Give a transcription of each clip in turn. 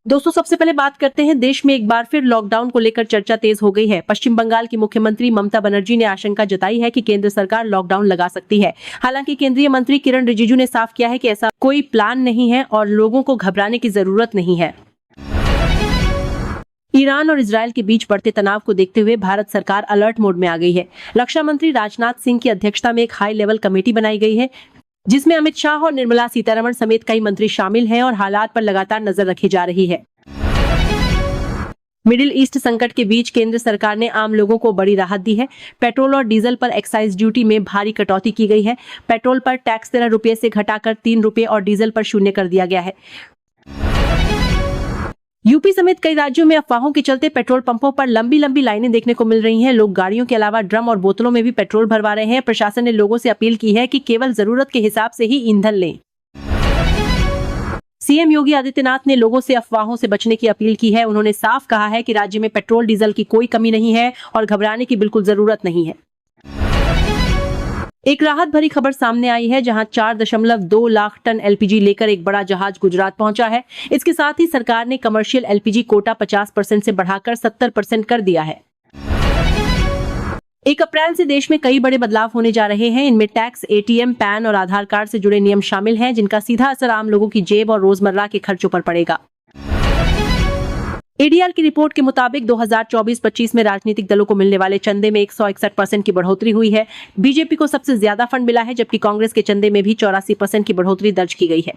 दोस्तों, सबसे पहले बात करते हैं देश में एक बार फिर लॉकडाउन को लेकर चर्चा तेज हो गई है। पश्चिम बंगाल की मुख्यमंत्री ममता बनर्जी ने आशंका जताई है कि केंद्र सरकार लॉकडाउन लगा सकती है। हालांकि केंद्रीय मंत्री किरण रिजिजू ने साफ किया है कि ऐसा कोई प्लान नहीं है और लोगों को घबराने की जरूरत नहीं है। ईरान और इजरायल के बीच बढ़ते तनाव को देखते हुए भारत सरकार अलर्ट मोड में आ गई है। रक्षा मंत्री राजनाथ सिंह की अध्यक्षता में एक हाई लेवल कमेटी बनाई गई है, जिसमें अमित शाह और निर्मला सीतारमण समेत कई मंत्री शामिल हैं और हालात पर लगातार नजर रखी जा रही है। मिडिल ईस्ट संकट के बीच केंद्र सरकार ने आम लोगों को बड़ी राहत दी है। पेट्रोल और डीजल पर एक्साइज ड्यूटी में भारी कटौती की गई है। पेट्रोल पर टैक्स 13 रुपये से घटाकर 3 रुपये और डीजल पर 0 कर दिया गया है। यूपी समेत कई राज्यों में अफवाहों के चलते पेट्रोल पंपों पर लंबी लंबी लाइनें देखने को मिल रही हैं। लोग गाड़ियों के अलावा ड्रम और बोतलों में भी पेट्रोल भरवा रहे हैं। प्रशासन ने लोगों से अपील की है कि केवल जरूरत के हिसाब से ही ईंधन लें। सीएम योगी आदित्यनाथ ने लोगों से अफवाहों से बचने की अपील की है। उन्होंने साफ कहा है कि राज्य में पेट्रोल डीजल की कोई कमी नहीं है और घबराने की बिल्कुल जरूरत नहीं है। एक राहत भरी खबर सामने आई है, जहां 4.2 लाख टन एलपीजी लेकर एक बड़ा जहाज गुजरात पहुंचा है। इसके साथ ही सरकार ने कमर्शियल एलपीजी कोटा 50% से बढ़ाकर 70% कर दिया है। 1 अप्रैल से देश में कई बड़े बदलाव होने जा रहे हैं। इनमें टैक्स, एटीएम, पैन और आधार कार्ड से जुड़े नियम शामिल हैं, जिनका सीधा असर आम लोगों की जेब और रोजमर्रा के खर्चों पर पड़ेगा। एडीआर की रिपोर्ट के मुताबिक 2024-25 में राजनीतिक दलों को मिलने वाले चंदे में 161% की बढ़ोतरी हुई है। बीजेपी को सबसे ज्यादा फंड मिला है, जबकि कांग्रेस के चंदे में भी 84% की बढ़ोतरी दर्ज की गई है।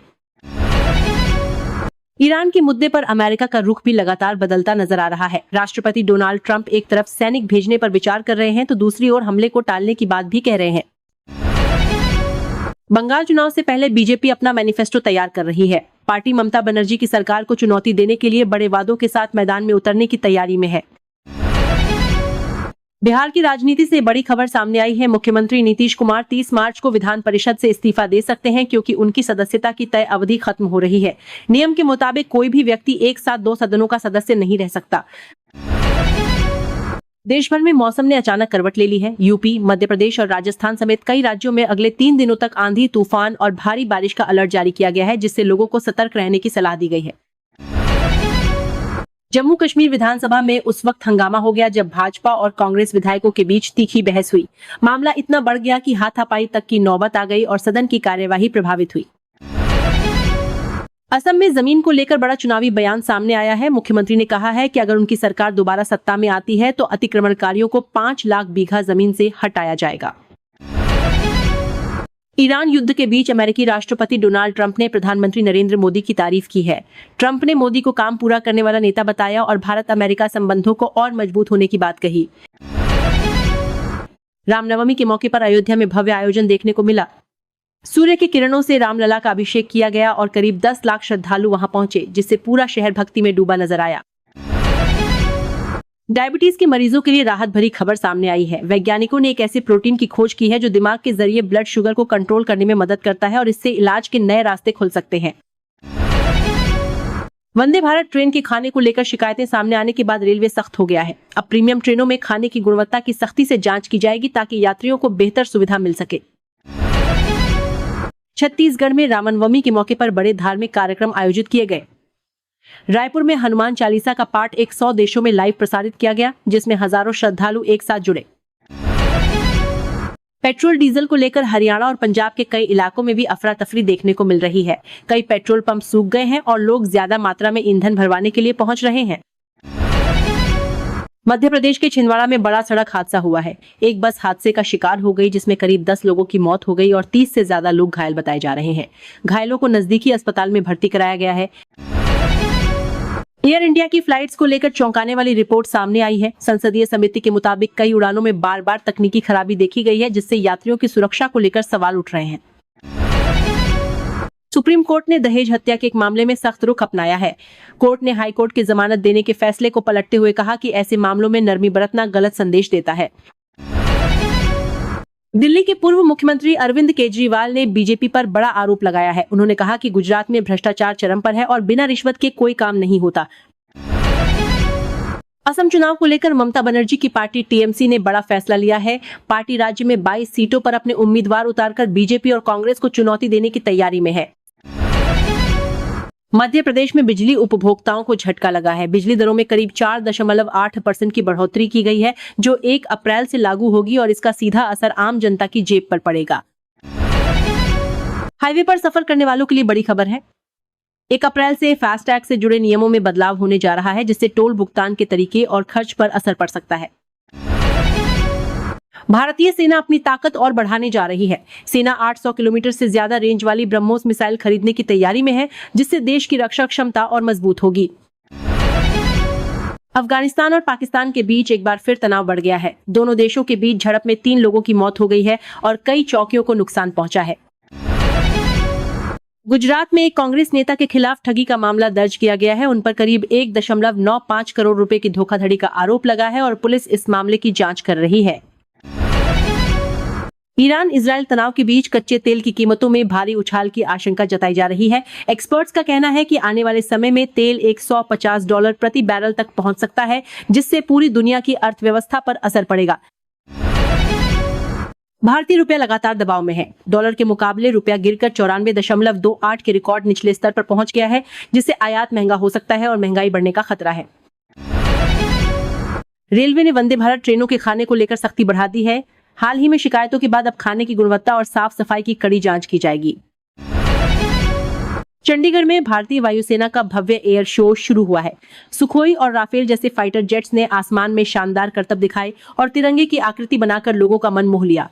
ईरान के मुद्दे पर अमेरिका का रुख भी लगातार बदलता नजर आ रहा है। राष्ट्रपति डोनाल्ड ट्रंप एक तरफ सैनिक भेजने पर विचार कर रहे हैं, तो दूसरी ओर हमले को टालने की बात भी कह रहे हैं। बंगाल चुनाव से पहले बीजेपी अपना मैनिफेस्टो तैयार कर रही है। पार्टी ममता बनर्जी की सरकार को चुनौती देने के लिए बड़े वादों के साथ मैदान में उतरने की तैयारी में है। बिहार की राजनीति से बड़ी खबर सामने आई है। मुख्यमंत्री नीतीश कुमार 30 मार्च को विधान परिषद से इस्तीफा दे सकते हैं, क्योंकि उनकी सदस्यता की तय अवधि खत्म हो रही है। नियम के मुताबिक कोई भी व्यक्ति एक साथ 2 सदनों का सदस्य नहीं रह सकता। देश भर में मौसम ने अचानक करवट ले ली है। यूपी, मध्य प्रदेश और राजस्थान समेत कई राज्यों में अगले 3 दिनों तक आंधी, तूफान और भारी बारिश का अलर्ट जारी किया गया है, जिससे लोगों को सतर्क रहने की सलाह दी गई है। जम्मू कश्मीर विधानसभा में उस वक्त हंगामा हो गया जब भाजपा और कांग्रेस विधायकों के बीच तीखी बहस हुई। मामला इतना बढ़ गया कि हाथापाई तक की नौबत आ गई और सदन की कार्यवाही प्रभावित हुई। असम में जमीन को लेकर बड़ा चुनावी बयान सामने आया है। मुख्यमंत्री ने कहा है कि अगर उनकी सरकार दोबारा सत्ता में आती है तो अतिक्रमणकारियों को 5 लाख बीघा जमीन से हटाया जाएगा। ईरान युद्ध के बीच अमेरिकी राष्ट्रपति डोनाल्ड ट्रंप ने प्रधानमंत्री नरेंद्र मोदी की तारीफ की है। ट्रंप ने मोदी को काम पूरा करने वाला नेता बताया और भारत अमेरिका संबंधों को और मजबूत होने की बात कही। रामनवमी के मौके पर अयोध्या में भव्य आयोजन देखने को मिला। सूर्य की किरणों से रामलला का अभिषेक किया गया और करीब 10 लाख श्रद्धालु वहां पहुंचे, जिससे पूरा शहर भक्ति में डूबा नजर आया। डायबिटीज के मरीजों के लिए राहत भरी खबर सामने आई है। वैज्ञानिकों ने एक ऐसे प्रोटीन की खोज की है जो दिमाग के जरिए ब्लड शुगर को कंट्रोल करने में मदद करता है और इससे इलाज के नए रास्ते खुल सकते हैं। वंदे भारत ट्रेन के खाने को लेकर शिकायतें सामने आने के बाद रेलवे सख्त हो गया है। अब प्रीमियम ट्रेनों में खाने की गुणवत्ता की सख्ती से जांच की जाएगी, ताकि यात्रियों को बेहतर सुविधा मिल सके। छत्तीसगढ़ में रामनवमी के मौके पर बड़े धार्मिक कार्यक्रम आयोजित किए गए। रायपुर में हनुमान चालीसा का पाठ 100 देशों में लाइव प्रसारित किया गया, जिसमें हजारों श्रद्धालु एक साथ जुड़े। पेट्रोल डीजल को लेकर हरियाणा और पंजाब के कई इलाकों में भी अफरा तफरी देखने को मिल रही है। कई पेट्रोल पंप सूख गए हैं और लोग ज्यादा मात्रा में ईंधन भरवाने के लिए पहुंच रहे हैं। मध्य प्रदेश के छिंदवाड़ा में बड़ा सड़क हादसा हुआ है। एक बस हादसे का शिकार हो गई, जिसमें करीब 10 लोगों की मौत हो गई और 30 से ज्यादा लोग घायल बताए जा रहे हैं। घायलों को नजदीकी अस्पताल में भर्ती कराया गया है। एयर इंडिया की फ्लाइट्स को लेकर चौंकाने वाली रिपोर्ट सामने आई है। संसदीय समिति के मुताबिक कई उड़ानों में बार बार तकनीकी खराबी देखी गई है, जिससे यात्रियों की सुरक्षा को लेकर सवाल उठ रहे हैं। सुप्रीम कोर्ट ने दहेज हत्या के एक मामले में सख्त रुख अपनाया है। कोर्ट ने हाई कोर्ट की जमानत देने के फैसले को पलटते हुए कहा कि ऐसे मामलों में नरमी बरतना गलत संदेश देता है। दिल्ली के पूर्व मुख्यमंत्री अरविंद केजरीवाल ने बीजेपी पर बड़ा आरोप लगाया है। उन्होंने कहा कि गुजरात में भ्रष्टाचार चरम पर है और बिना रिश्वत के कोई काम नहीं होता। असम चुनाव को लेकर ममता बनर्जी की पार्टी टीएमसी ने बड़ा फैसला लिया है। पार्टी राज्य में 22 सीटों पर अपने उम्मीदवार उतारकर बीजेपी और कांग्रेस को चुनौती देने की तैयारी में है। मध्य प्रदेश में बिजली उपभोक्ताओं को झटका लगा है। बिजली दरों में करीब 4.8% की बढ़ोतरी की गई है, जो 1 अप्रैल से लागू होगी और इसका सीधा असर आम जनता की जेब पर पड़ेगा। हाईवे पर सफर करने वालों के लिए बड़ी खबर है। 1 अप्रैल से फास्टैग से जुड़े नियमों में बदलाव होने जा रहा है, जिससे टोल भुगतान के तरीके और खर्च पर असर पड़ सकता है। भारतीय सेना अपनी ताकत और बढ़ाने जा रही है। सेना 800 किलोमीटर से ज्यादा रेंज वाली ब्रह्मोस मिसाइल खरीदने की तैयारी में है, जिससे देश की रक्षा क्षमता और मजबूत होगी। अफगानिस्तान और पाकिस्तान के बीच एक बार फिर तनाव बढ़ गया है। दोनों देशों के बीच झड़प में 3 लोगों की मौत हो गई है और कई चौकियों को नुकसान पहुंचा है। गुजरात में एक कांग्रेस नेता के खिलाफ ठगी का मामला दर्ज किया गया है। उन पर करीब 1.95 करोड़ रुपए की धोखाधड़ी का आरोप लगा है और पुलिस इस मामले की जांच कर रही है। ईरान इजराइल तनाव के बीच कच्चे तेल की कीमतों में भारी उछाल की आशंका जताई जा रही है। एक्सपर्ट्स का कहना है कि आने वाले समय में तेल $150 प्रति बैरल तक पहुंच सकता है, जिससे पूरी दुनिया की अर्थव्यवस्था पर असर पड़ेगा। भारतीय रुपया लगातार दबाव में है। डॉलर के मुकाबले रुपया गिरकर 94.28 के रिकॉर्ड निचले स्तर पर पहुंच गया है, जिससे आयात महंगा हो सकता है और महंगाई बढ़ने का खतरा है। रेलवे ने वंदे भारत ट्रेनों के खाने को लेकर सख्ती बढ़ा दी है। हाल ही में शिकायतों के बाद अब खाने की गुणवत्ता और साफ सफाई की कड़ी जांच की जाएगी। चंडीगढ़ में भारतीय वायुसेना का भव्य एयर शो शुरू हुआ है। सुखोई और राफेल जैसे फाइटर जेट्स ने आसमान में शानदार करतब दिखाए और तिरंगे की आकृति बनाकर लोगों का मन मोह लिया।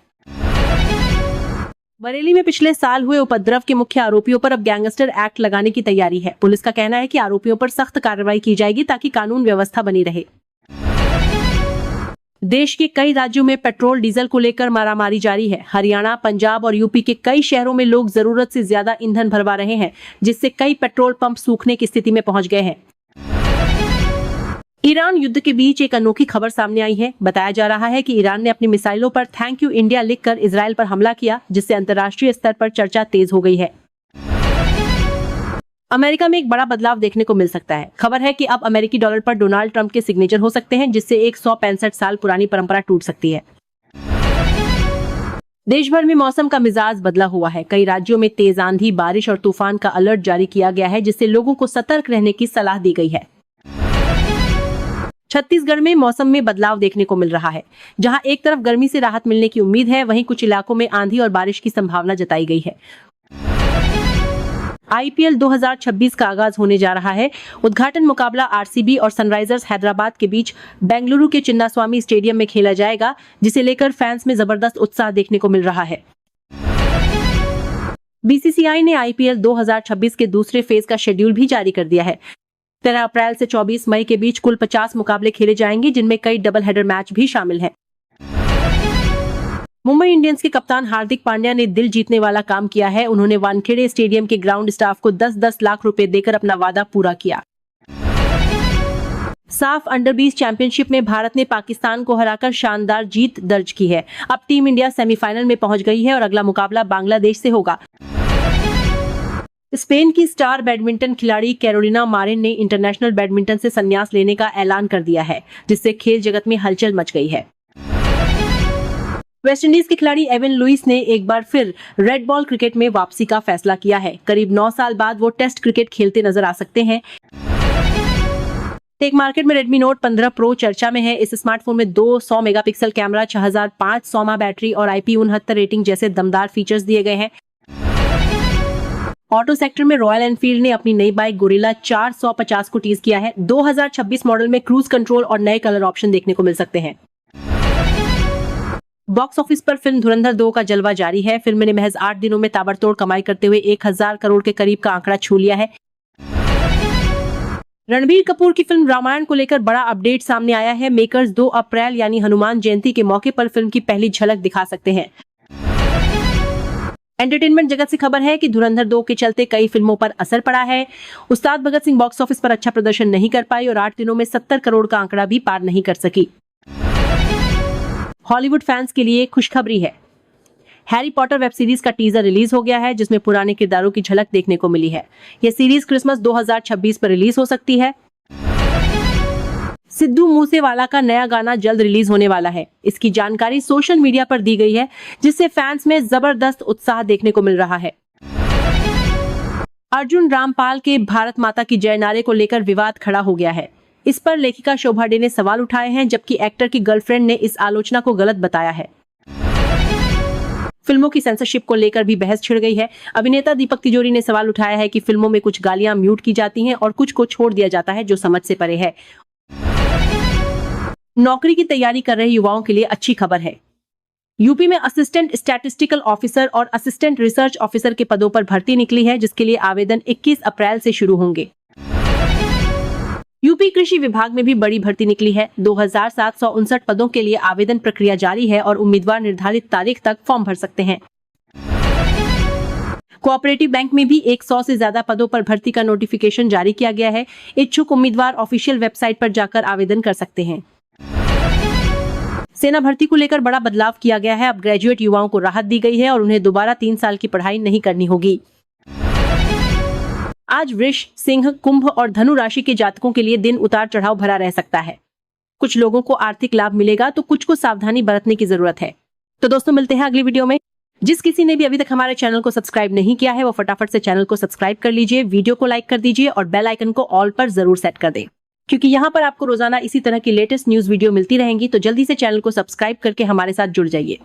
बरेली में पिछले साल हुए उपद्रव के मुख्य आरोपियों पर अब गैंगस्टर एक्ट लगाने की तैयारी है। पुलिस का कहना है कि आरोपियों पर सख्त कार्रवाई की जाएगी ताकि कानून व्यवस्था बनी रहे। देश के कई राज्यों में पेट्रोल डीजल को लेकर मारामारी जारी है। हरियाणा, पंजाब और यूपी के कई शहरों में लोग जरूरत से ज्यादा ईंधन भरवा रहे हैं, जिससे कई पेट्रोल पंप सूखने की स्थिति में पहुंच गए हैं। ईरान युद्ध के बीच एक अनोखी खबर सामने आई है। बताया जा रहा है कि ईरान ने अपनी मिसाइलों पर थैंक यू इंडिया लिखकर इजरायल पर हमला किया, जिससे अंतर्राष्ट्रीय स्तर पर चर्चा तेज हो गई है। अमेरिका में एक बड़ा बदलाव देखने को मिल सकता है। खबर है कि अब अमेरिकी डॉलर पर डोनाल्ड ट्रंप के सिग्नेचर हो सकते हैं, जिससे 165 साल पुरानी परंपरा टूट सकती है। देश भर में मौसम का मिजाज बदला हुआ है। कई राज्यों में तेज आंधी, बारिश और तूफान का अलर्ट जारी किया गया है, जिससे लोगों को सतर्क रहने की सलाह दी गई है। छत्तीसगढ़ में मौसम में बदलाव देखने को मिल रहा है। जहां एक तरफ गर्मी से राहत मिलने की उम्मीद है, वहीं कुछ इलाकों में आंधी और बारिश की संभावना जताई गई है। IPL 2026 का आगाज होने जा रहा है। उद्घाटन मुकाबला RCB और सनराइजर्स हैदराबाद के बीच बेंगलुरु के चिन्नास्वामी स्टेडियम में खेला जाएगा, जिसे लेकर फैंस में जबरदस्त उत्साह देखने को मिल रहा है। BCCI ने IPL 2026 के दूसरे फेज का शेड्यूल भी जारी कर दिया है। 13 अप्रैल से 24 मई के बीच कुल 50 मुकाबले खेले जाएंगे, जिनमें कई डबल हेडर मैच भी शामिल हैं। मुंबई इंडियंस के कप्तान हार्दिक पांड्या ने दिल जीतने वाला काम किया है। उन्होंने वानखेड़े स्टेडियम के ग्राउंड स्टाफ को 10-10 लाख रुपए देकर अपना वादा पूरा किया। साफ अंडर 20 चैंपियनशिप में भारत ने पाकिस्तान को हराकर शानदार जीत दर्ज की है। अब टीम इंडिया सेमीफाइनल में पहुंच गई है और अगला मुकाबला बांग्लादेश से होगा। स्पेन की स्टार बैडमिंटन खिलाड़ी कैरोलिना मारिन ने इंटरनेशनल बैडमिंटन से संन्यास लेने का ऐलान कर दिया है, जिससे खेल जगत में हलचल मच गई है। वेस्टइंडीज के खिलाड़ी एवन लुइस ने एक बार फिर रेड बॉल क्रिकेट में वापसी का फैसला किया है। करीब 9 साल बाद वो टेस्ट क्रिकेट खेलते नजर आ सकते हैं। टेक मार्केट में Redmi Note 15 Pro चर्चा में है। इस स्मार्टफोन में 200 मेगापिक्सल कैमरा, 6500 mAh बैटरी और IP69 रेटिंग जैसे दमदार फीचर्स दिए गए हैं। ऑटो सेक्टर में रॉयल एनफील्ड ने अपनी नई बाइक गोरिल्ला 450 को टीज किया है। 2026 मॉडल में क्रूज कंट्रोल और नए कलर ऑप्शन देखने को मिल सकते हैं। बॉक्स ऑफिस पर फिल्म धुरंधर 2 का जलवा जारी है। फिल्म ने महज 8 दिनों में ताबड़तोड़ कमाई करते हुए 1000 करोड़ के करीब का आंकड़ा छू लिया है। रणबीर कपूर की फिल्म रामायण को लेकर बड़ा अपडेट सामने आया है। मेकर्स 2 अप्रैल यानी हनुमान जयंती के मौके पर फिल्म की पहली झलक दिखा सकते हैं। एंटरटेनमेंट जगत से खबर है कि धुरंधर 2 के चलते कई फिल्मों पर असर पड़ा है। उस्ताद भगत सिंह बॉक्स ऑफिस पर अच्छा प्रदर्शन नहीं कर पाई और 8 दिनों में 70 करोड़ का आंकड़ा भी पार नहीं कर सकी। हॉलीवुड फैंस के लिए खुशखबरी है। हैरी पॉटर वेब सीरीज का टीजर रिलीज हो गया है, जिसमें पुराने किरदारों की झलक देखने को मिली है। यह सीरीज क्रिसमस 2026 पर रिलीज हो सकती है। सिद्धू मूसेवाला का नया गाना जल्द रिलीज होने वाला है। इसकी जानकारी सोशल मीडिया पर दी गई है, जिससे फैंस में जबरदस्त उत्साह देखने को मिल रहा है। अर्जुन रामपाल के भारत माता की जय नारे को लेकर विवाद खड़ा हो गया है। इस पर लेखिका शोभा डे ने सवाल उठाए हैं, जबकि एक्टर की गर्लफ्रेंड ने इस आलोचना को गलत बताया है। फिल्मों की सेंसरशिप को लेकर भी बहस छिड़ गई है। अभिनेता दीपक तिजोरी ने सवाल उठाया है कि फिल्मों में कुछ गालियां म्यूट की जाती हैं और कुछ को छोड़ दिया जाता है, जो समझ से परे है। नौकरी की तैयारी कर रहे युवाओं के लिए अच्छी खबर है। यूपी में असिस्टेंट स्टैटिस्टिकल ऑफिसर और असिस्टेंट रिसर्च ऑफिसर के पदों पर भर्ती निकली है, जिसके लिए आवेदन 21 अप्रैल से शुरू होंगे। यूपी कृषि विभाग में भी बड़ी भर्ती निकली है। 2759 पदों के लिए आवेदन प्रक्रिया जारी है और उम्मीदवार निर्धारित तारीख तक फॉर्म भर सकते हैं। कोऑपरेटिव बैंक में भी 100 से ज्यादा पदों पर भर्ती का नोटिफिकेशन जारी किया गया है। इच्छुक उम्मीदवार ऑफिशियल वेबसाइट पर जाकर आवेदन कर सकते हैं। सेना भर्ती को लेकर बड़ा बदलाव किया गया है। अब ग्रेजुएट युवाओं को राहत दी गई है और उन्हें दोबारा 3 साल की पढ़ाई नहीं करनी होगी। आज वृष, सिंह, कुंभ और धनु राशि के जातकों के लिए दिन उतार चढ़ाव भरा रह सकता है। कुछ लोगों को आर्थिक लाभ मिलेगा तो कुछ को सावधानी बरतने की जरूरत है। तो दोस्तों, मिलते हैं अगली वीडियो में। जिस किसी ने भी अभी तक हमारे चैनल को सब्सक्राइब नहीं किया है, वो फटाफट से चैनल को सब्सक्राइब कर लीजिए, वीडियो को लाइक कर दीजिए और बेल आइकन को ऑल पर जरूर सेट कर दें, क्योंकि यहाँ पर आपको रोजाना इसी तरह की लेटेस्ट न्यूज वीडियो मिलती रहेंगी। तो जल्दी से चैनल को सब्सक्राइब करके हमारे साथ जुड़ जाइए।